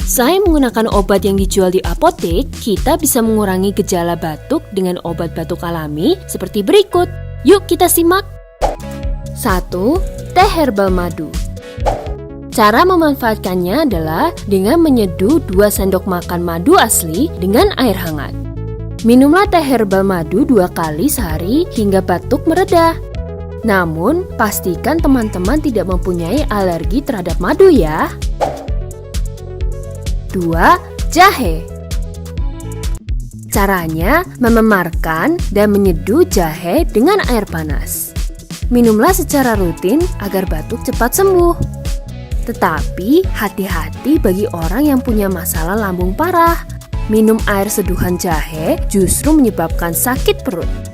Selain menggunakan obat yang dijual di apotek, kita bisa mengurangi gejala batuk dengan obat batuk alami seperti berikut. Yuk kita simak. 1. Teh herbal madu. Cara memanfaatkannya adalah dengan menyeduh 2 sendok makan madu asli dengan air hangat. Minumlah teh herbal madu 2 kali sehari hingga batuk mereda. Namun, pastikan teman-teman tidak mempunyai alergi terhadap madu ya. 2. Jahe. Caranya mememarkan dan menyeduh jahe dengan air panas. Minumlah secara rutin agar batuk cepat sembuh. Tetapi hati-hati bagi orang yang punya masalah lambung parah. Minum air seduhan jahe justru menyebabkan sakit perut.